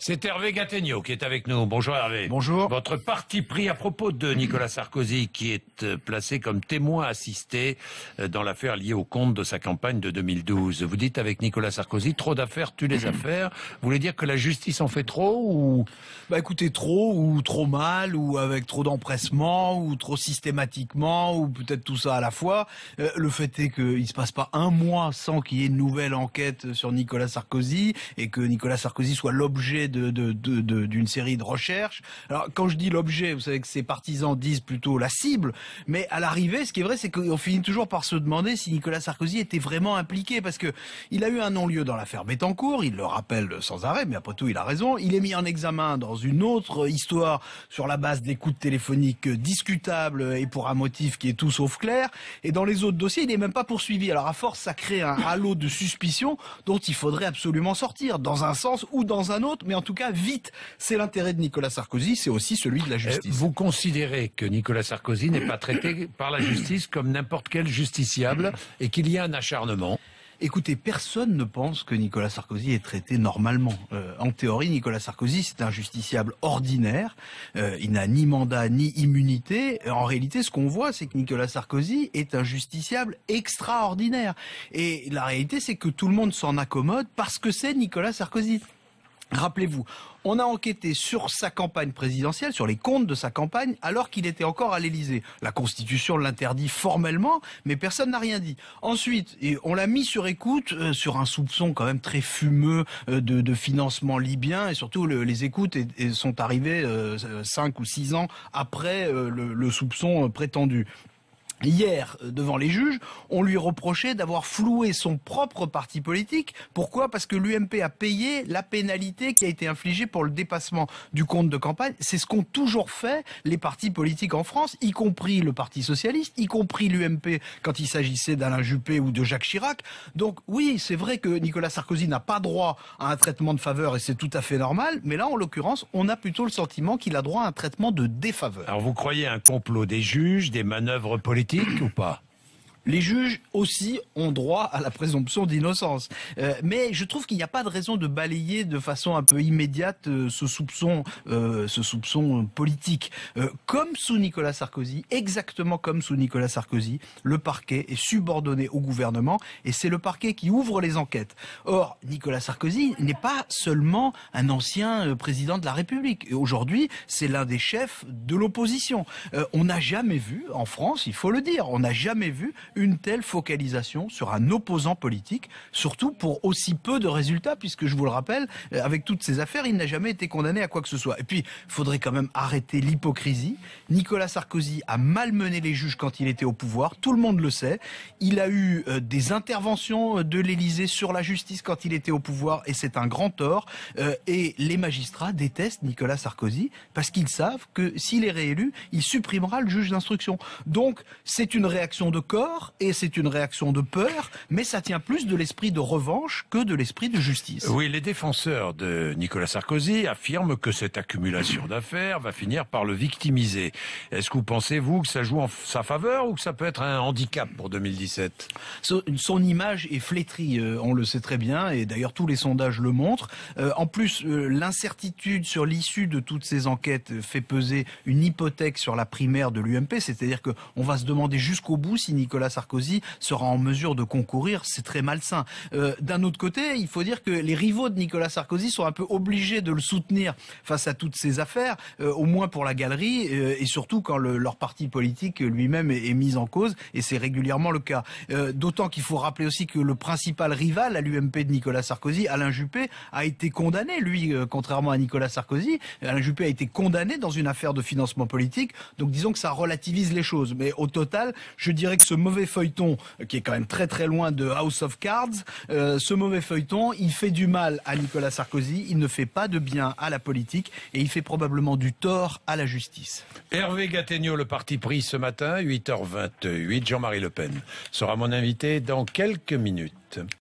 C'est Hervé Gattegno qui est avec nous. Bonjour Hervé. Bonjour. Votre parti pris à propos de Nicolas Sarkozy qui est placé comme témoin assisté dans l'affaire liée au compte de sa campagne de 2012. Vous dites avec Nicolas Sarkozy, trop d'affaires tuent les affaires. Vous voulez dire que la justice en fait trop ou... Bah écoutez, trop ou trop mal ou avec trop d'empressement ou trop systématiquement ou peut-être tout ça à la fois. Le fait est qu'il se passe pas un mois sans qu'il y ait une nouvelle enquête sur Nicolas Sarkozy et que Nicolas Sarkozy soit l'objet d'une série de recherches. Alors quand je dis l'objet, vous savez que ses partisans disent plutôt la cible, mais à l'arrivée, ce qui est vrai, c'est qu'on finit toujours par se demander si Nicolas Sarkozy était vraiment impliqué, parce que il a eu un non-lieu dans l'affaire Bettencourt, il le rappelle sans arrêt, mais après tout il a raison. Il est mis en examen dans une autre histoire sur la base d'écoutes téléphoniques discutables et pour un motif qui est tout sauf clair, et dans les autres dossiers il n'est même pas poursuivi. Alors à force, ça crée un halo de suspicion dont il faudrait absolument sortir, dans un sens ou dans un autre, mais en tout cas vite. C'est l'intérêt de Nicolas Sarkozy, c'est aussi celui de la justice. Vous considérez que Nicolas Sarkozy n'est pas traité par la justice comme n'importe quel justiciable et qu'il y a un acharnement? Écoutez, personne ne pense que Nicolas Sarkozy est traité normalement. En théorie, Nicolas Sarkozy, c'est un justiciable ordinaire. Il n'a ni mandat ni immunité. En réalité, ce qu'on voit, c'est que Nicolas Sarkozy est un justiciable extraordinaire. Et la réalité, c'est que tout le monde s'en accommode parce que c'est Nicolas Sarkozy. Rappelez-vous, on a enquêté sur sa campagne présidentielle, sur les comptes de sa campagne, alors qu'il était encore à l'Élysée. La Constitution l'interdit formellement, mais personne n'a rien dit. Ensuite, on l'a mis sur écoute sur un soupçon quand même très fumeux de financement libyen, et surtout les écoutes sont arrivées 5 ou 6 ans après le soupçon prétendu. Hier, devant les juges, on lui reprochait d'avoir floué son propre parti politique. Pourquoi? Parce que l'UMP a payé la pénalité qui a été infligée pour le dépassement du compte de campagne. C'est ce qu'ont toujours fait les partis politiques en France, y compris le Parti socialiste, y compris l'UMP quand il s'agissait d'Alain Juppé ou de Jacques Chirac. Donc oui, c'est vrai que Nicolas Sarkozy n'a pas droit à un traitement de faveur et c'est tout à fait normal, mais là, en l'occurrence, on a plutôt le sentiment qu'il a droit à un traitement de défaveur. Alors vous croyez à un complot des juges, des manœuvres politiques ou pas? Les juges aussi ont droit à la présomption d'innocence. Mais je trouve qu'il n'y a pas de raison de balayer de façon un peu immédiate ce soupçon politique. Comme sous Nicolas Sarkozy, exactement comme sous Nicolas Sarkozy, le parquet est subordonné au gouvernement et c'est le parquet qui ouvre les enquêtes. Or, Nicolas Sarkozy n'est pas seulement un ancien président de la République. Aujourd'hui, c'est l'un des chefs de l'opposition. On n'a jamais vu, en France, il faut le dire, on n'a jamais vu une telle focalisation sur un opposant politique, surtout pour aussi peu de résultats, puisque je vous le rappelle, avec toutes ces affaires, il n'a jamais été condamné à quoi que ce soit. Et puis, il faudrait quand même arrêter l'hypocrisie. Nicolas Sarkozy a malmené les juges quand il était au pouvoir, tout le monde le sait. Il a eu des interventions de l'Élysée sur la justice quand il était au pouvoir, et c'est un grand tort. Et les magistrats détestent Nicolas Sarkozy, parce qu'ils savent que s'il est réélu, il supprimera le juge d'instruction. Donc, c'est une réaction de corps, et c'est une réaction de peur, mais ça tient plus de l'esprit de revanche que de l'esprit de justice. Oui, les défenseurs de Nicolas Sarkozy affirment que cette accumulation d'affaires va finir par le victimiser. Est-ce que vous pensez, vous, que ça joue en sa faveur ou que ça peut être un handicap pour 2017? Son image est flétrie, on le sait très bien, et d'ailleurs tous les sondages le montrent. En plus, l'incertitude sur l'issue de toutes ces enquêtes fait peser une hypothèque sur la primaire de l'UMP, c'est-à-dire qu'on va se demander jusqu'au bout si Nicolas Sarkozy sera en mesure de concourir. C'est très malsain. D'un autre côté, il faut dire que les rivaux de Nicolas Sarkozy sont un peu obligés de le soutenir face à toutes ces affaires, au moins pour la galerie, et surtout quand leur parti politique lui-même est mis en cause, et c'est régulièrement le cas. D'autant qu'il faut rappeler aussi que le principal rival à l'UMP de Nicolas Sarkozy, Alain Juppé, a été condamné, lui, contrairement à Nicolas Sarkozy. Alain Juppé a été condamné dans une affaire de financement politique, donc disons que ça relativise les choses. Mais au total, je dirais que ce mauvais feuilleton, qui est quand même très très loin de House of Cards, ce mauvais feuilleton, il fait du mal à Nicolas Sarkozy, il ne fait pas de bien à la politique, et il fait probablement du tort à la justice. Hervé Gattegno, le parti pris ce matin, 8h28, Jean-Marie Le Pen sera mon invité dans quelques minutes.